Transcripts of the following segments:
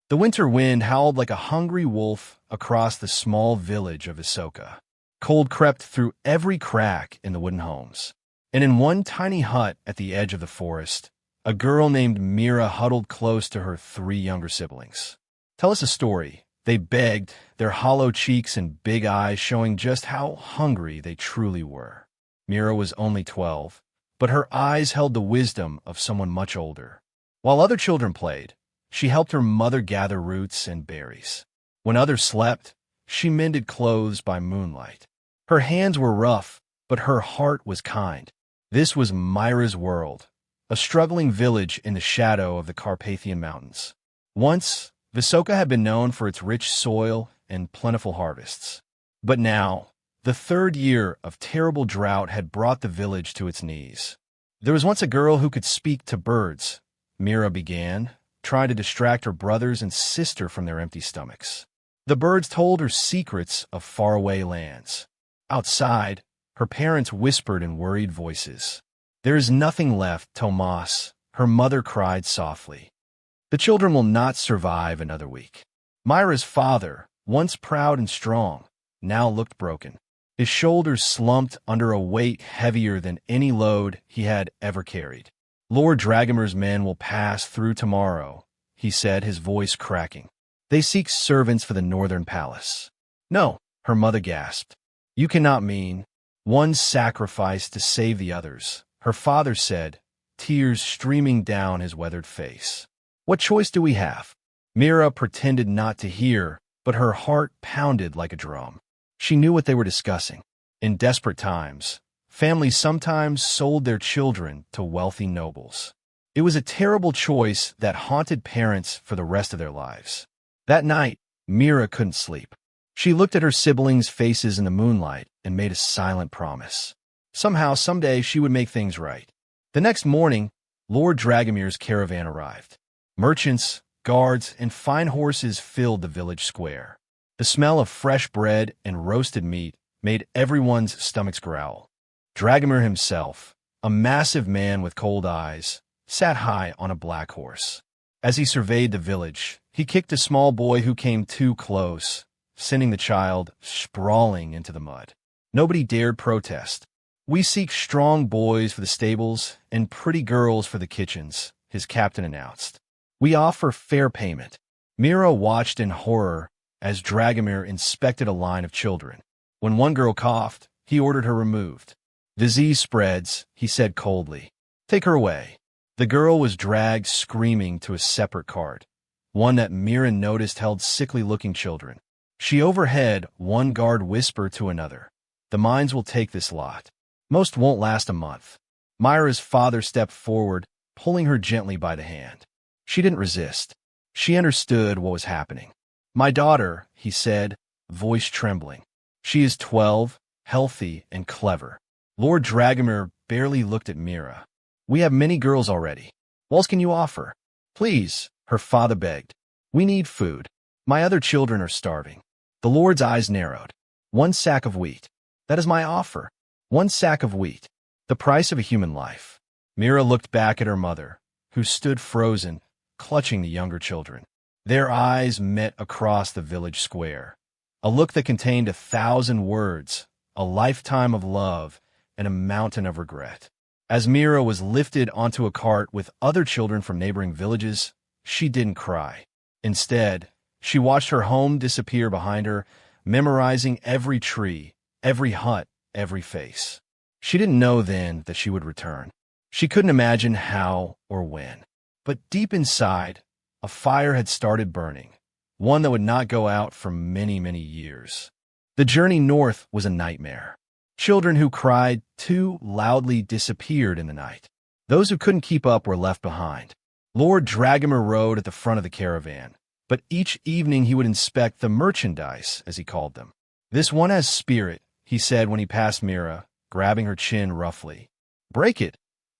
The winter wind howled like a hungry wolf across the small village of Isoka. Cold crept through every crack in the wooden homes. And in one tiny hut at the edge of the forest, a girl named Mira huddled close to her 3 younger siblings. "Tell us a story," they begged, their hollow cheeks and big eyes showing just how hungry they truly were. Mira was only 12, but her eyes held the wisdom of someone much older. While other children played, she helped her mother gather roots and berries. When others slept, she mended clothes by moonlight. Her hands were rough, but her heart was kind. This was Mira's world, a struggling village in the shadow of the Carpathian Mountains. Once, Visoka had been known for its rich soil and plentiful harvests. But now, the 3rd year of terrible drought had brought the village to its knees. "There was once a girl who could speak to birds," Mira began, trying to distract her brothers and sister from their empty stomachs. The birds told her secrets of faraway lands. Outside, her parents whispered in worried voices. "There is nothing left, Tomas," her mother cried softly. "The children will not survive another week." Mira's father, once proud and strong, now looked broken. His shoulders slumped under a weight heavier than any load he had ever carried. "Lord Dragomir's men will pass through tomorrow," he said, his voice cracking. "They seek servants for the northern palace." "No," her mother gasped. "You cannot mean one sacrifice to save the others," her father said, tears streaming down his weathered face. "What choice do we have?" Mira pretended not to hear, but her heart pounded like a drum. She knew what they were discussing. In desperate times, families sometimes sold their children to wealthy nobles. It was a terrible choice that haunted parents for the rest of their lives. That night, Mira couldn't sleep. She looked at her siblings' faces in the moonlight and made a silent promise. Somehow, someday, she would make things right. The next morning, Lord Dragomir's caravan arrived. Merchants, guards, and fine horses filled the village square. The smell of fresh bread and roasted meat made everyone's stomachs growl. Dragomir himself, a massive man with cold eyes, sat high on a black horse. As he surveyed the village, he kicked a small boy who came too close, sending the child sprawling into the mud. Nobody dared protest. "We seek strong boys for the stables and pretty girls for the kitchens," his captain announced. "We offer fair payment." Mira watched in horror as Dragomir inspected a line of children. When one girl coughed, he ordered her removed. "Disease spreads," he said coldly. "Take her away." The girl was dragged screaming to a separate cart, one that Mira noticed held sickly-looking children. She overheard one guard whisper to another, "The mines will take this lot. Most won't last a month." Mira's father stepped forward, pulling her gently by the hand. She didn't resist. She understood what was happening. "My daughter," he said, voice trembling. "She is 12, healthy, and clever." Lord Dragomir barely looked at Mira. "We have many girls already. What else can you offer?" "Please," her father begged. "We need food. My other children are starving." The Lord's eyes narrowed. "1 sack of wheat. That is my offer. 1 sack of wheat. The price of a human life." Mira looked back at her mother, who stood frozen, clutching the younger children. Their eyes met across the village square, a look that contained 1,000 words, a lifetime of love, and a mountain of regret. As Mira was lifted onto a cart with other children from neighboring villages, she didn't cry. Instead, she watched her home disappear behind her, memorizing every tree, every hut, every face. She didn't know then that she would return. She couldn't imagine how or when. But deep inside, a fire had started burning, one that would not go out for many, many years. The journey north was a nightmare. Children who cried too loudly disappeared in the night. Those who couldn't keep up were left behind. Lord Dragomir rode at the front of the caravan, but each evening he would inspect the merchandise, as he called them. "This one has spirit," he said when he passed Mira, grabbing her chin roughly. "Break it,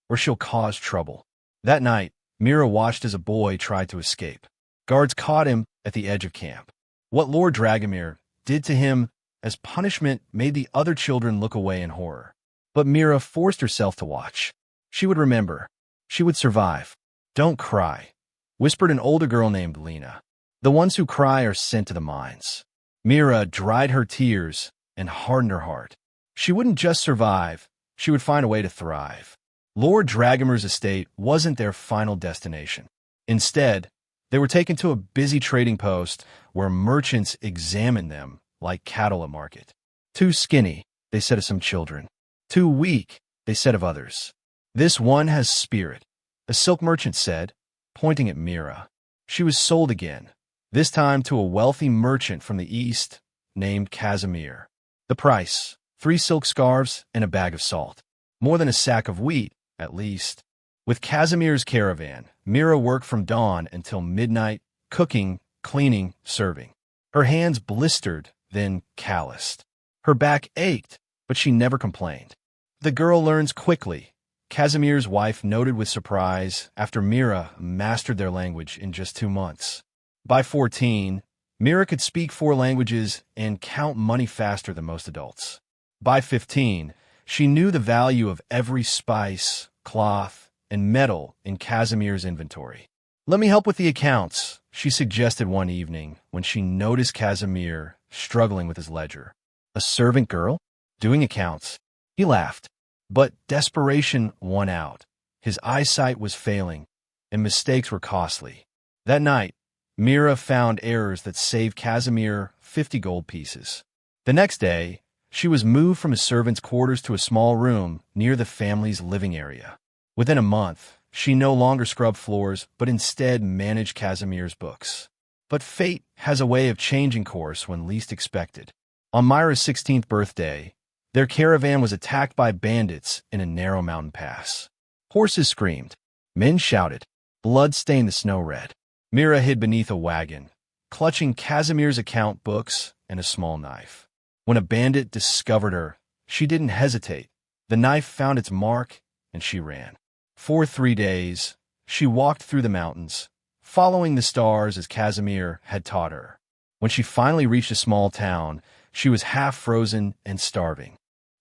or she'll cause trouble." That night, Mira watched as a boy tried to escape. Guards caught him at the edge of camp. What Lord Dragomir did to him as punishment made the other children look away in horror. But Mira forced herself to watch. She would remember. She would survive. "Don't cry," whispered an older girl named Lena. The ones who cry are sent to the mines. Mira dried her tears and hardened her heart. She wouldn't just survive, she would find a way to thrive. Lord Dragomir's estate wasn't their final destination. Instead, they were taken to a busy trading post where merchants examined them like cattle at market. Too skinny, they said of some children. Too weak, they said of others. This one has spirit, a silk merchant said, pointing at Mira. She was sold again, this time to a wealthy merchant from the east named Casimir. The price, 3 silk scarves and a bag of salt. More than a sack of wheat, at least. With Casimir's caravan, Mira worked from dawn until midnight, cooking, cleaning, serving. Her hands blistered, then calloused. Her back ached, but she never complained. The girl learns quickly, Casimir's wife noted with surprise after Mira mastered their language in just 2 months. By 14, Mira could speak 4 languages and count money faster than most adults. By 15, she knew the value of every spice, cloth, and metal in Casimir's inventory. "Let me help with the accounts," she suggested one evening when she noticed Casimir struggling with his ledger. "A servant girl? Doing accounts?" He laughed. But desperation won out. His eyesight was failing, and mistakes were costly. That night, Mira found errors that saved Casimir 50 gold pieces. The next day, she was moved from his servant's quarters to a small room near the family's living area. Within a month, she no longer scrubbed floors, but instead managed Casimir's books. But fate has a way of changing course when least expected. On Mira's 16th birthday, their caravan was attacked by bandits in a narrow mountain pass. Horses screamed. Men shouted. Blood stained the snow red. Mira hid beneath a wagon, clutching Casimir's account books and a small knife. When a bandit discovered her, she didn't hesitate. The knife found its mark, and she ran. For 3 days, she walked through the mountains, following the stars as Casimir had taught her. When she finally reached a small town, she was half frozen and starving.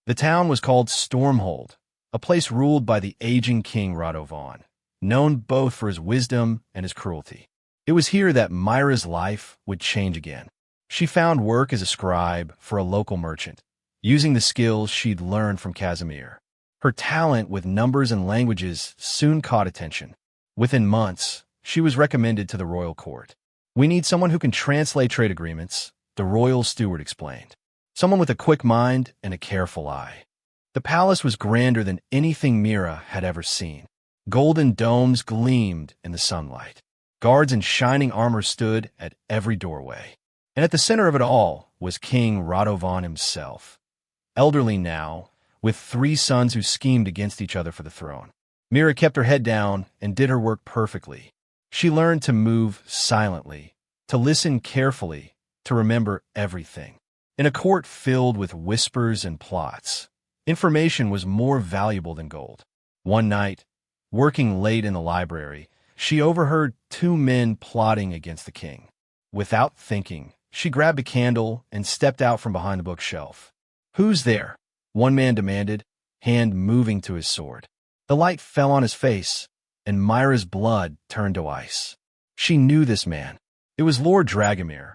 The town was called Stormhold, a place ruled by the aging King Radovan, known both for his wisdom and his cruelty. It was here that Mira's life would change again. She found work as a scribe for a local merchant, using the skills she'd learned from Casimir. Her talent with numbers and languages soon caught attention. Within months, she was recommended to the royal court. "We need someone who can translate trade agreements," the royal steward explained. "Someone with a quick mind and a careful eye." The palace was grander than anything Mira had ever seen. Golden domes gleamed in the sunlight. Guards in shining armor stood at every doorway. And at the center of it all was King Radovan himself. Elderly now, with 3 sons who schemed against each other for the throne. Mira kept her head down and did her work perfectly. She learned to move silently, to listen carefully, to remember everything. In a court filled with whispers and plots, information was more valuable than gold. One night, working late in the library, she overheard 2 men plotting against the king. Without thinking, she grabbed a candle and stepped out from behind the bookshelf. "Who's there?" one man demanded, hand moving to his sword. The light fell on his face, and Mira's blood turned to ice. She knew this man. It was Lord Dragomir,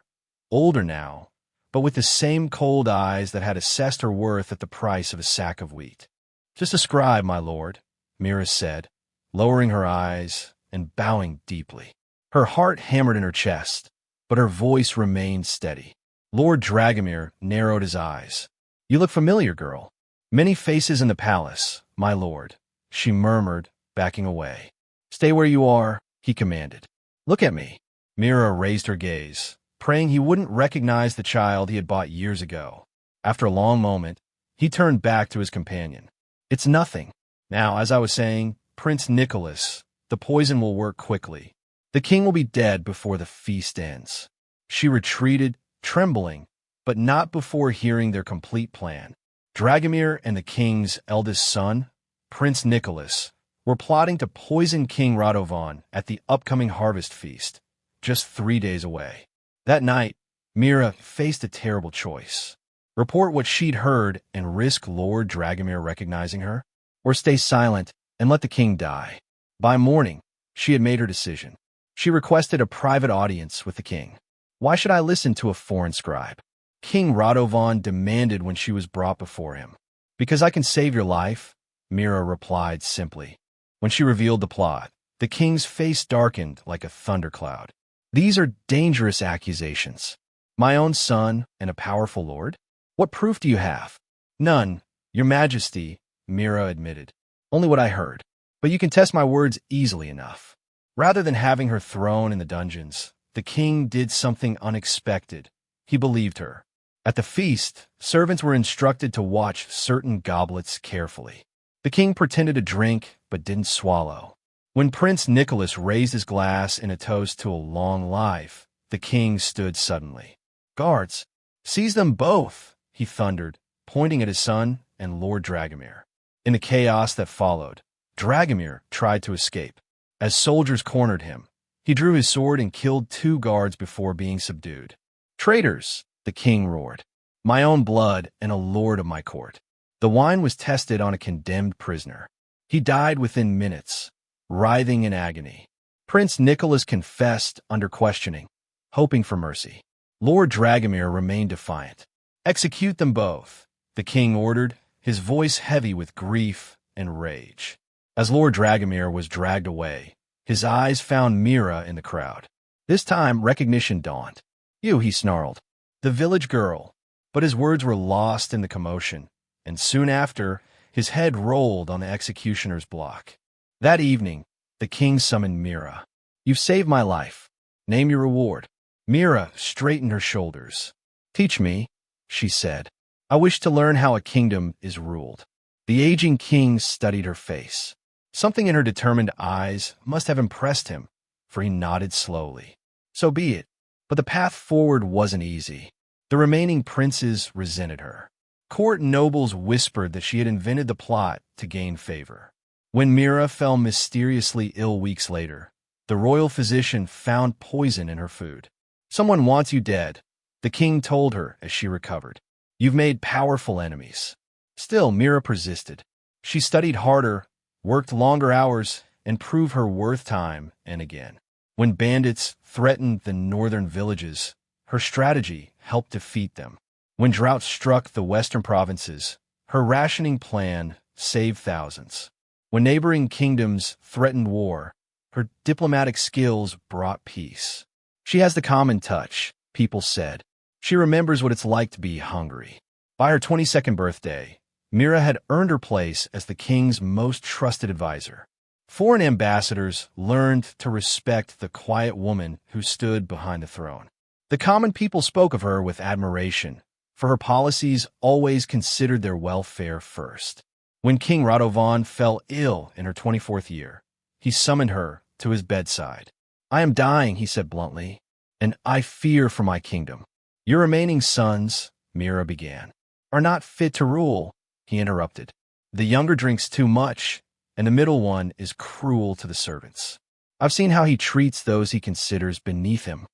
older now, but with the same cold eyes that had assessed her worth at the price of a sack of wheat. "Just a scribe, my lord," Mira said, lowering her eyes and bowing deeply. Her heart hammered in her chest, but her voice remained steady. Lord Dragomir narrowed his eyes. "You look familiar, girl." "Many faces in the palace, my lord," she murmured, backing away. "Stay where you are," he commanded. "Look at me." Mira raised her gaze, praying he wouldn't recognize the child he had bought years ago. After a long moment, he turned back to his companion. "It's nothing. Now, as I was saying, Prince Nicholas, the poison will work quickly. The king will be dead before the feast ends." She retreated, trembling, but not before hearing their complete plan. Dragomir and the king's eldest son, Prince Nicholas, were plotting to poison King Radovan at the upcoming harvest feast, just 3 days away. That night, Mira faced a terrible choice. Report what she'd heard and risk Lord Dragomir recognizing her, or stay silent and let the king die. By morning, she had made her decision. She requested a private audience with the king. Why should I listen to a foreign scribe? King Radovan demanded when she was brought before him. Because I can save your life, Mira replied simply. When she revealed the plot, the king's face darkened like a thundercloud. These are dangerous accusations. My own son and a powerful lord? What proof do you have? None, your majesty, Mira admitted. Only what I heard. But you can test my words easily enough. Rather than having her thrown in the dungeons, the king did something unexpected. He believed her. At the feast, servants were instructed to watch certain goblets carefully. The king pretended to drink, but didn't swallow. When Prince Nicholas raised his glass in a toast to a long life, the king stood suddenly. Guards, seize them both, he thundered, pointing at his son and Lord Dragomir. In the chaos that followed, Dragomir tried to escape. As soldiers cornered him, he drew his sword and killed 2 guards before being subdued. Traitors, the king roared. My own blood and a lord of my court. The wine was tested on a condemned prisoner. He died within minutes, writhing in agony. Prince Nicholas confessed under questioning, hoping for mercy. Lord Dragomir remained defiant. Execute them both, the king ordered, his voice heavy with grief and rage. As Lord Dragomir was dragged away, his eyes found Mira in the crowd. This time, recognition dawned. You, he snarled. The village girl. But his words were lost in the commotion, and soon after, his head rolled on the executioner's block. That evening, the king summoned Mira. You've saved my life. Name your reward. Mira straightened her shoulders. Teach me, she said. I wish to learn how a kingdom is ruled. The aging king studied her face. Something in her determined eyes must have impressed him, for he nodded slowly. So be it. But the path forward wasn't easy. The remaining princes resented her. Court nobles whispered that she had invented the plot to gain favor. When Mira fell mysteriously ill weeks later, the royal physician found poison in her food. Someone wants you dead, the king told her as she recovered. You've made powerful enemies. Still, Mira persisted. She studied harder, worked longer hours, and proved her worth time and again. When bandits threatened the northern villages, her strategy helped defeat them. When drought struck the western provinces, her rationing plan saved thousands. When neighboring kingdoms threatened war, her diplomatic skills brought peace. She has the common touch, people said. She remembers what it's like to be hungry. By her 22nd birthday, Mira had earned her place as the king's most trusted advisor. Foreign ambassadors learned to respect the quiet woman who stood behind the throne. The common people spoke of her with admiration, for her policies always considered their welfare first. When King Radovan fell ill in her 24th year, he summoned her to his bedside. I am dying, he said bluntly, and I fear for my kingdom. Your remaining sons, Mira began, are not fit to rule, he interrupted. The younger drinks too much, and the middle one is cruel to the servants. I've seen how he treats those he considers beneath him.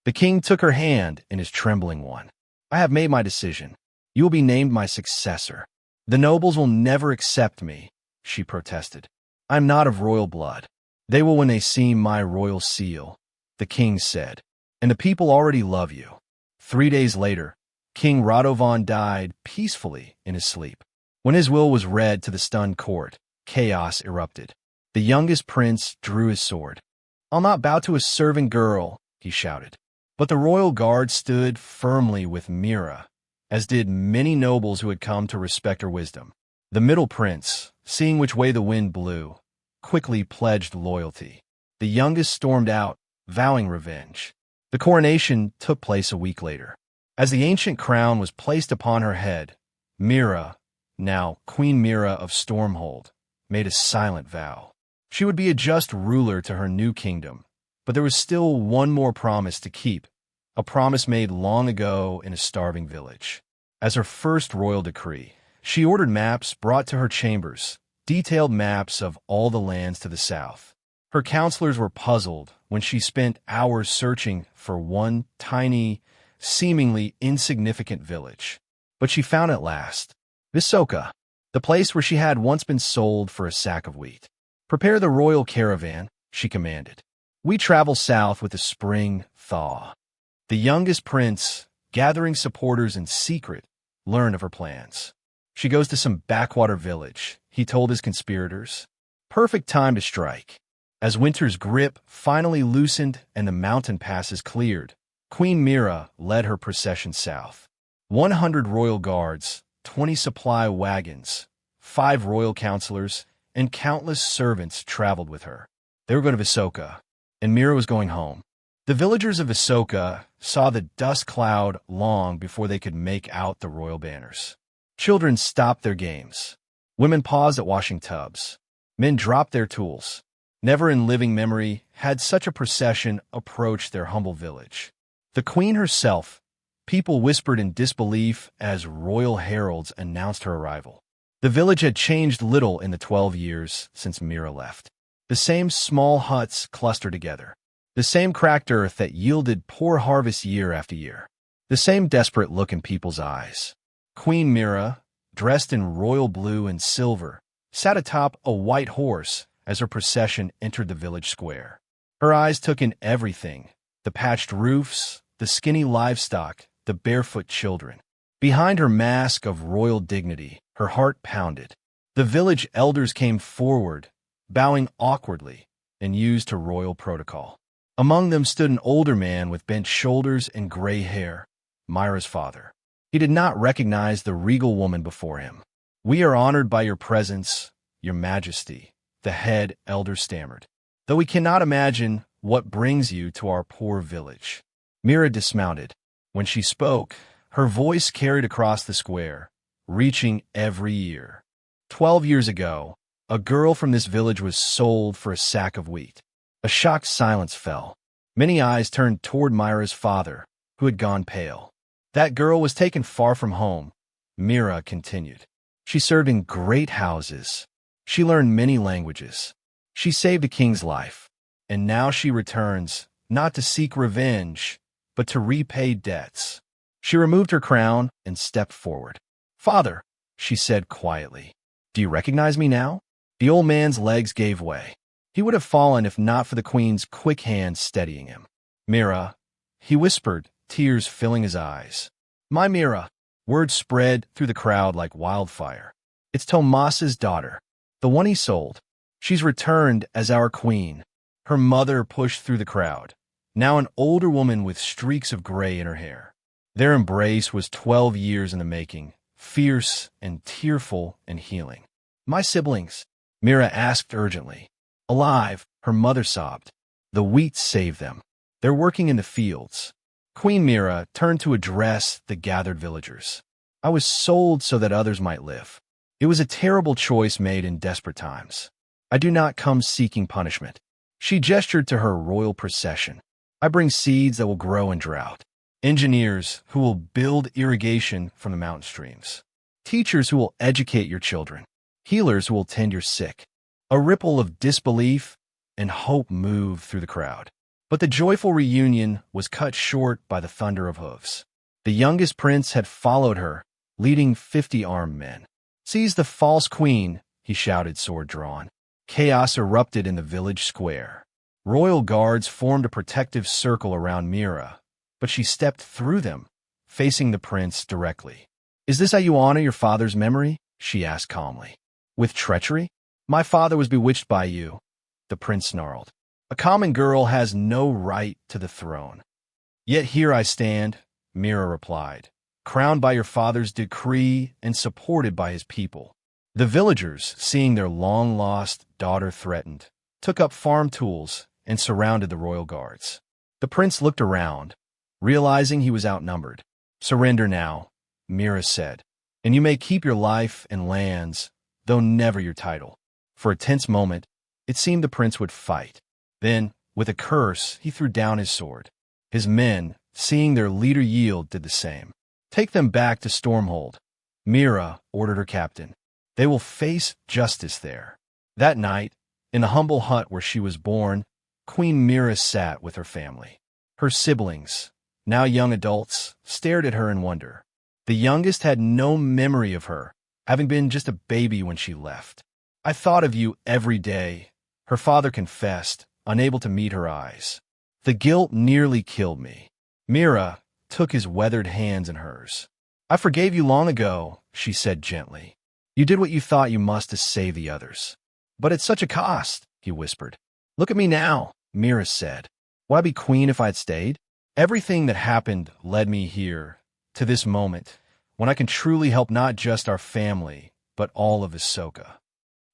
The king took her hand in his trembling one. I have made my decision. You will be named my successor. The nobles will never accept me, she protested. I am not of royal blood. They will when they see my royal seal, the king said. And the people already love you. 3 days later, King Radovan died peacefully in his sleep. When his will was read to the stunned court, chaos erupted. The youngest prince drew his sword. I'll not bow to a serving girl, he shouted. But the royal guard stood firmly with Mira, as did many nobles who had come to respect her wisdom. The middle prince, seeing which way the wind blew, quickly pledged loyalty. The youngest stormed out, vowing revenge. The coronation took place a week later. As the ancient crown was placed upon her head, Mira, now Queen Mira of Stormhold, made a silent vow. She would be a just ruler to her new kingdom, but there was still one more promise to keep, a promise made long ago in a starving village. As her first royal decree, she ordered maps brought to her chambers, detailed maps of all the lands to the south. Her counselors were puzzled when she spent hours searching for one tiny, seemingly insignificant village. But she found at last, Visoka, the place where she had once been sold for a sack of wheat. Prepare the royal caravan, she commanded. We travel south with the spring thaw. The youngest prince, gathering supporters in secret, learned of her plans. She goes to some backwater village, he told his conspirators. Perfect time to strike. As winter's grip finally loosened and the mountain passes cleared, Queen Mira led her procession south. 100 royal guards, 20 supply wagons, 5 royal counselors, and countless servants traveled with her. They were going to Visoka, and Mira was going home. The villagers of Visoka saw the dust cloud long before they could make out the royal banners. Children stopped their games. Women paused at washing tubs. Men dropped their tools. Never in living memory had such a procession approached their humble village. The queen herself, people whispered in disbelief as royal heralds announced her arrival. The village had changed little in the 12 years since Mira left. The same small huts clustered together. The same cracked earth that yielded poor harvests year after year. The same desperate look in people's eyes. Queen Mira, dressed in royal blue and silver, sat atop a white horse as her procession entered the village square. Her eyes took in everything, the patched roofs, the skinny livestock, the barefoot children. Behind her mask of royal dignity, her heart pounded. The village elders came forward, bowing awkwardly and used to royal protocol. Among them stood an older man with bent shoulders and gray hair, Mira's father. He did not recognize the regal woman before him. "We are honored by your presence, your majesty," the head elder stammered, "though we cannot imagine what brings you to our poor village." Mira dismounted. When she spoke, her voice carried across the square, reaching every ear. 12 years ago, a girl from this village was sold for a sack of wheat. A shocked silence fell. Many eyes turned toward Mira's father, who had gone pale. "That girl was taken far from home," Mira continued. "She served in great houses. She learned many languages. She saved a king's life. And now she returns, not to seek revenge, but to repay debts." She removed her crown and stepped forward. "Father," she said quietly, "do you recognize me now?" The old man's legs gave way. He would have fallen if not for the queen's quick hand steadying him. "Mira," he whispered, tears filling his eyes. "My Mira." Word spread through the crowd like wildfire. "It's Tomas's daughter, the one he sold. She's returned as our queen." Her mother pushed through the crowd, now an older woman with streaks of gray in her hair. Their embrace was 12 years in the making, fierce and tearful and healing. "My siblings?" Mira asked urgently. "Alive," her mother sobbed. "The wheat saved them. They're working in the fields." Queen Mira turned to address the gathered villagers. "I was sold so that others might live. It was a terrible choice made in desperate times. I do not come seeking punishment." She gestured to her royal procession. "I bring seeds that will grow in drought. Engineers who will build irrigation from the mountain streams. Teachers who will educate your children. Healers who will tend your sick." A ripple of disbelief and hope moved through the crowd. But the joyful reunion was cut short by the thunder of hooves. The youngest prince had followed her, leading 50 armed men. "Seize the false queen," he shouted, sword drawn. Chaos erupted in the village square. Royal guards formed a protective circle around Mira, but she stepped through them, facing the prince directly. "Is this how you honor your father's memory?" she asked calmly. "With treachery?" "My father was bewitched by you," the prince snarled. "A common girl has no right to the throne." "Yet here I stand," Mira replied, "crowned by your father's decree and supported by his people." The villagers, seeing their long-lost daughter threatened, took up farm tools and surrounded the royal guards. The prince looked around, realizing he was outnumbered. "Surrender now," Mira said, "and you may keep your life and lands, though never your title." For a tense moment, it seemed the prince would fight. Then, with a curse, he threw down his sword. His men, seeing their leader yield, did the same. "Take them back to Stormhold," Mira ordered her captain. "They will face justice there." That night, in the humble hut where she was born, Queen Mira sat with her family. Her siblings, now young adults, stared at her in wonder. The youngest had no memory of her, having been just a baby when she left. "I thought of you every day," her father confessed, unable to meet her eyes. The guilt nearly killed me. Mira took his weathered hands in hers. I forgave you long ago, she said gently. You did what you thought you must to save the others. But at such a cost, he whispered. Look at me now, Mira said. Would I be queen if I had stayed? Everything that happened led me here, to this moment, when I can truly help not just our family, but all of Ahsoka.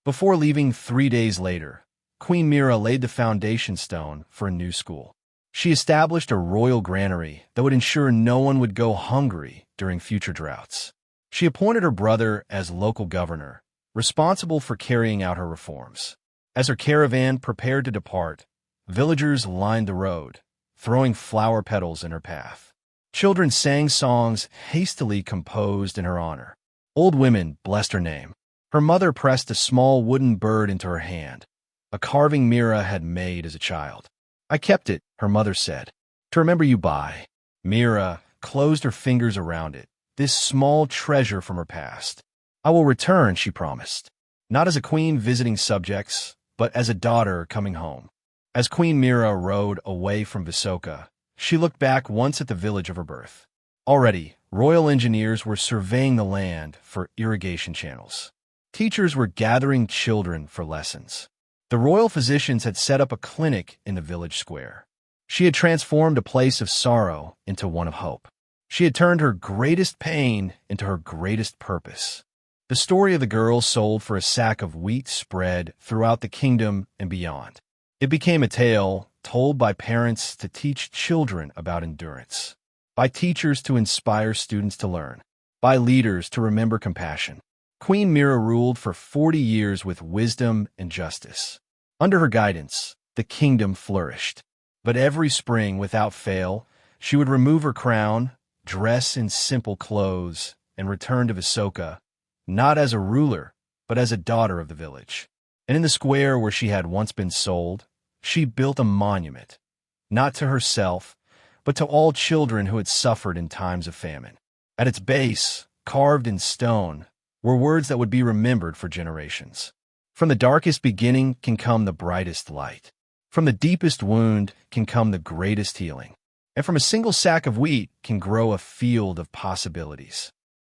Before leaving 3 days later, Queen Mira laid the foundation stone for a new school. She established a royal granary that would ensure no one would go hungry during future droughts. She appointed her brother as local governor, responsible for carrying out her reforms. As her caravan prepared to depart, villagers lined the road, throwing flower petals in her path. Children sang songs hastily composed in her honor. Old women blessed her name. Her mother pressed a small wooden bird into her hand, a carving Mira had made as a child. I kept it, her mother said, to remember you by. Mira closed her fingers around it, this small treasure from her past. I will return, she promised, not as a queen visiting subjects, but as a daughter coming home. As Queen Mira rode away from Ahsoka, she looked back once at the village of her birth. Already, royal engineers were surveying the land for irrigation channels. Teachers were gathering children for lessons. The royal physicians had set up a clinic in the village square. She had transformed a place of sorrow into one of hope. She had turned her greatest pain into her greatest purpose. The story of the girl sold for a sack of wheat spread throughout the kingdom and beyond. It became a tale told by parents to teach children about endurance, by teachers to inspire students to learn, by leaders to remember compassion. Queen Mira ruled for 40 years with wisdom and justice. Under her guidance, the kingdom flourished. But every spring, without fail, she would remove her crown, dress in simple clothes, and return to Ahsoka, not as a ruler, but as a daughter of the village. And in the square where she had once been sold, she built a monument, not to herself, but to all children who had suffered in times of famine. At its base, carved in stone, were words that would be remembered for generations. From the darkest beginning can come the brightest light. From the deepest wound can come the greatest healing. And from a single sack of wheat can grow a field of possibilities.